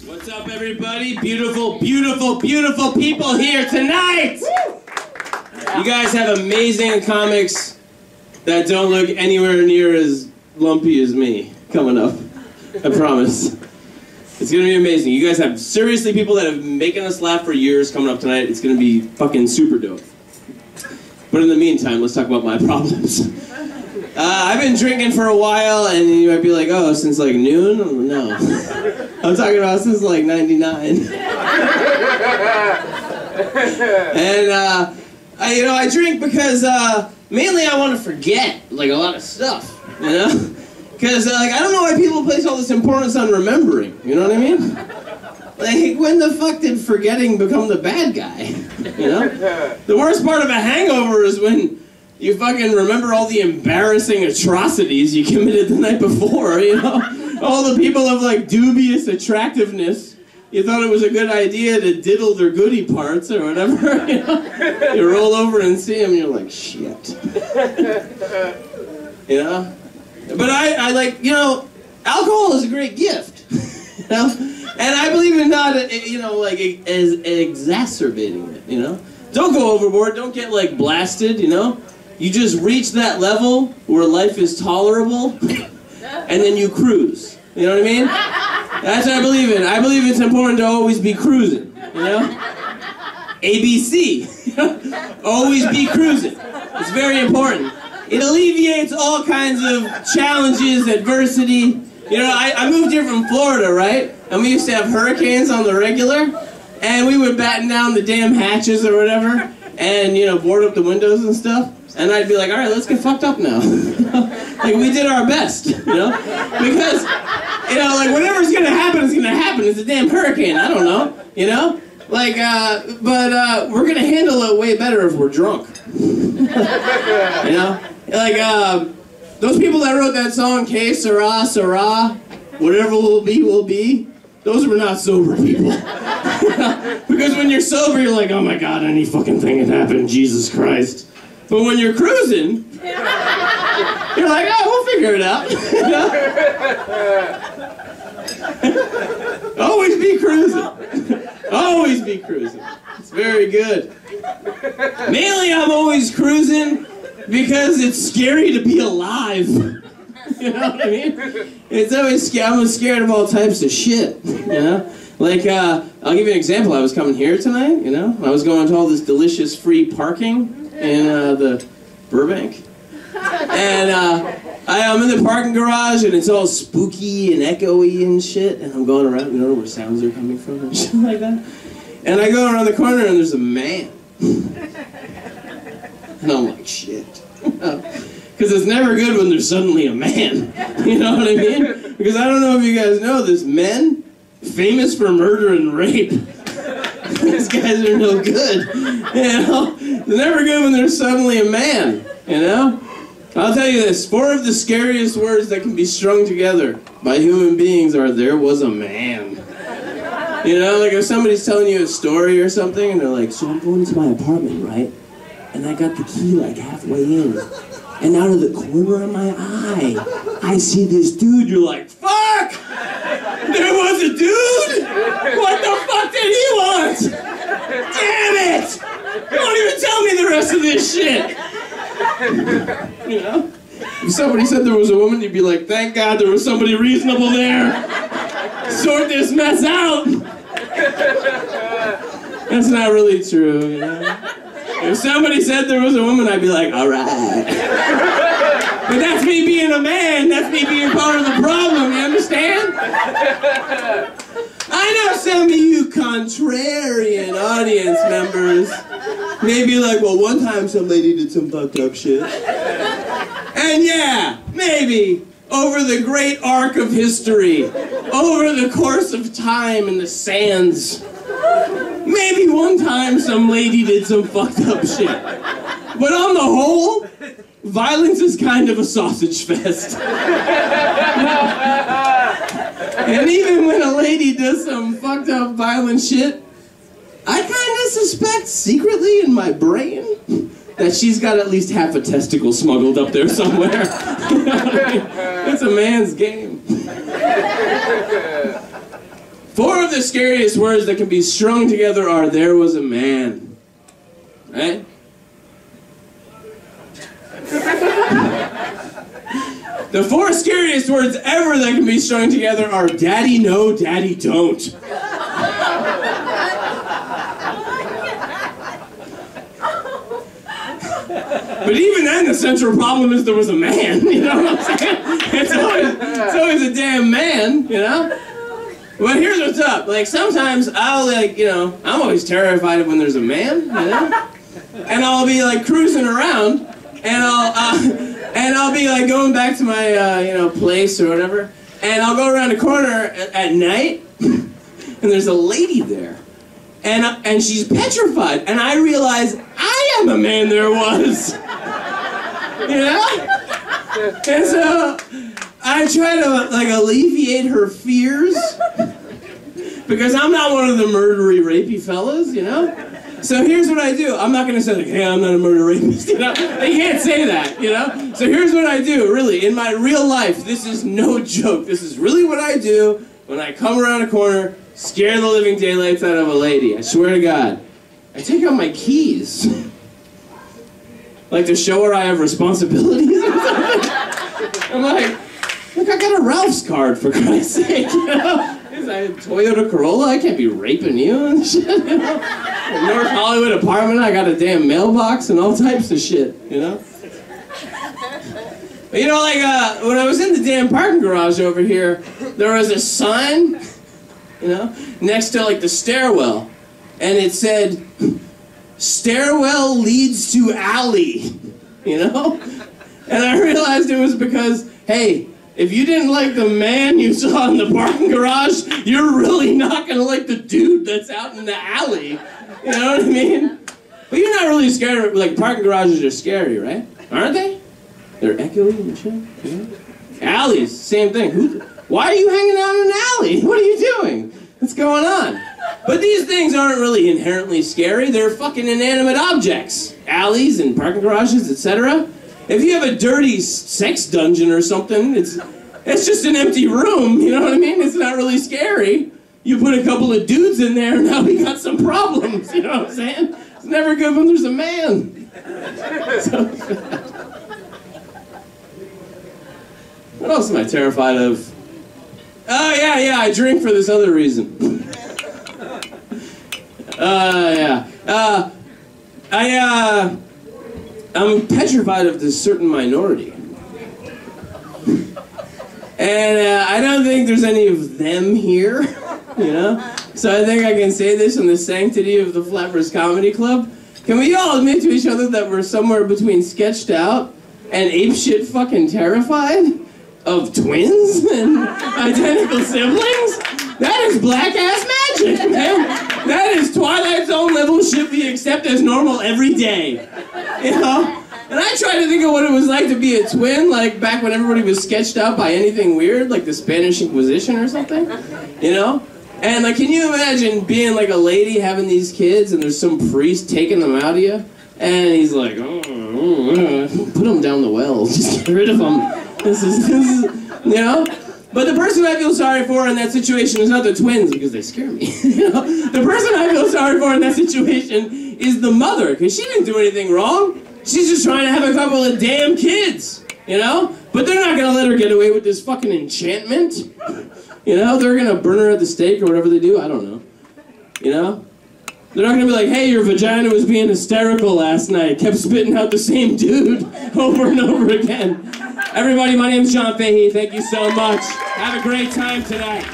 What's up, everybody? Beautiful, beautiful, beautiful people here tonight! You guys have amazing comics that don't look anywhere near as lumpy as me coming up. I promise. It's gonna be amazing. You guys have seriously people that have been making us laugh for years coming up tonight. It's gonna be fucking super dope. But in the meantime, let's talk about my problems. I've been drinking for a while, and you might be like, oh, since like noon? No. I'm talking about since like 99. And I drink because mainly I want to forget like a lot of stuff, you know? Because like I don't know why people place all this importance on remembering, you know what I mean? Like, when the fuck did forgetting become the bad guy, you know? The worst part of a hangover is when you fucking remember all the embarrassing atrocities you committed the night before, you know? All the people of, like, dubious attractiveness. You thought it was a good idea to diddle their goodie parts or whatever, you know? You roll over and see them and you're like, shit. You know? But I like, you know, alcohol is a great gift, you know? And I believe in not, you know, like, as exacerbating it, you know? Don't go overboard, don't get, like, blasted, you know? You just reach that level where life is tolerable, and then you cruise. You know what I mean? That's what I believe in. I believe it's important to always be cruising, you know? ABC. Always be cruising. It's very important. It alleviates all kinds of challenges, adversity. You know, I moved here from Florida, right? And we used to have hurricanes on the regular, and we would batten down the damn hatches or whatever, and, you know, board up the windows and stuff. And I'd be like, all right, let's get fucked up now. Like, we did our best, you know? Because, you know, like, whatever's gonna happen is gonna happen. It's a damn hurricane, I don't know, you know? Like, but we're gonna handle it way better if we're drunk. You know? Like, those people that wrote that song, Que Sera, Sera, whatever will be, those were not sober people. Because when you're sober, you're like, oh my God, any fucking thing can happen, Jesus Christ. But when you're cruising, you're like, oh, we'll figure it out. You know? Always be cruising. Always be cruising. It's very good. Mainly, I'm always cruising because it's scary to be alive. You know what I mean? It's always I'm scared of all types of shit. You know? Like, I'll give you an example. I was coming here tonight, you know? I was going to all this delicious free parking in the Burbank. And I'm in the parking garage and it's all spooky and echoey and shit. And I'm going around, you know where sounds are coming from and shit like that. And I go around the corner and there's a man. And I'm like, shit. Because it's never good when there's suddenly a man. You know what I mean? Because I don't know if you guys know this, men, famous for murder and rape. These guys are no good. You know? It's never good when there's suddenly a man. You know? I'll tell you this, 4 of the scariest words that can be strung together by human beings are, there was a man. You know, like if somebody's telling you a story or something and they're like, so I'm going to my apartment, right? And I got the key like halfway in. And out of the corner of my eye, I see this dude. You're like, fuck! There was a dude? What the fuck did he want? Damn it! Don't even tell me the rest of this shit! You know? If somebody said there was a woman, you'd be like, thank God there was somebody reasonable there. Sort this mess out! That's not really true, you know? If somebody said there was a woman, I'd be like, all right. But that's me being a man. That's me being part of the problem. You understand? I know some of you contrarian audience members may be like, well, one time some lady did some fucked up shit. And yeah, maybe, over the great arc of history, over the course of time and the sands, maybe one time some lady did some fucked up shit. But on the whole, violence is kind of a sausage fest. And even when a lady does some fucked up violent shit, I kind of suspect secretly in my brain that she's got at least half a testicle smuggled up there somewhere. You know what I mean? It's a man's game. 4 of the scariest words that can be strung together are "there was a man." Right? The 4 scariest words ever that can be strung together are "daddy no, daddy don't." But even then, the central problem is there was a man, you know what I'm saying? It's always a damn man, you know? But here's what's up. Like, sometimes I'll, like, you know, I'm always terrified of when there's a man, you know? And I'll be, like, cruising around, and I'll be, like, going back to my, you know, place or whatever, and I'll go around a corner at night, and there's a lady there. And she's petrified, and I realize I am a man there was. You know? And so I try to, like, alleviate her fears, because I'm not one of the murdery, rapey fellas, you know? So here's what I do. I'm not going to say, like, hey, I'm not a murder rapist, you know? I can't say that, you know? So here's what I do, really. In my real life, this is no joke. This is really what I do when I come around a corner, scare the living daylights out of a lady. I swear to God. I take out my keys. Like to show her I have responsibilities or something. I'm like, look, I got a Ralph's card, for Christ's sake, you know? Is I a Toyota Corolla? I can't be raping you and shit, you know? In North Hollywood apartment, I got a damn mailbox and all types of shit, you know? But you know, like, when I was in the damn parking garage over here, there was a sign, you know, next to, like, the stairwell, and it said, "Stairwell leads to alley," you know? And I realized it was because, hey, if you didn't like the man you saw in the parking garage, you're really not gonna like the dude that's out in the alley. You know what I mean? But you're not really scared of, like, parking garages are scary, right? Aren't they? They're echoey and shit, you know? Alleys, same thing. Why are you hanging out in an alley? What are you doing? What's going on? But these things aren't really inherently scary. They're fucking inanimate objects. Alleys and parking garages, etc. If you have a dirty sex dungeon or something, it's just an empty room, you know what I mean? It's not really scary. You put a couple of dudes in there, now we got some problems, you know what I'm saying? It's never good when there's a man. So, what else am I terrified of? Oh, yeah, I drink for this other reason. I'm petrified of this certain minority. And I don't think there's any of them here, you know? So I think I can say this in the sanctity of the Flappers Comedy Club. Can we all admit to each other that we're somewhere between sketched out and apeshit fucking terrified of twins and identical siblings? That is black-ass magic, man. That is Twilight Zone level shit we accept as normal every day. You know? And I tried to think of what it was like to be a twin, like back when everybody was sketched out by anything weird, like the Spanish Inquisition or something. You know? And, like, can you imagine being, like, a lady having these kids and there's some priest taking them out of you? And he's like, put them down the well. Just get rid of them. This is, you know? But the person I feel sorry for in that situation is not the twins, because they scare me. You know? The person I feel sorry for in that situation is the mother, because she didn't do anything wrong. She's just trying to have a couple of damn kids, you know? But they're not going to let her get away with this fucking enchantment. You know? They're going to burn her at the stake or whatever they do. I don't know. You know? They're not going to be like, hey, your vagina was being hysterical last night. Kept spitting out the same dude over and over again. Everybody, my name's John Fahy. Thank you so much. Have a great time tonight.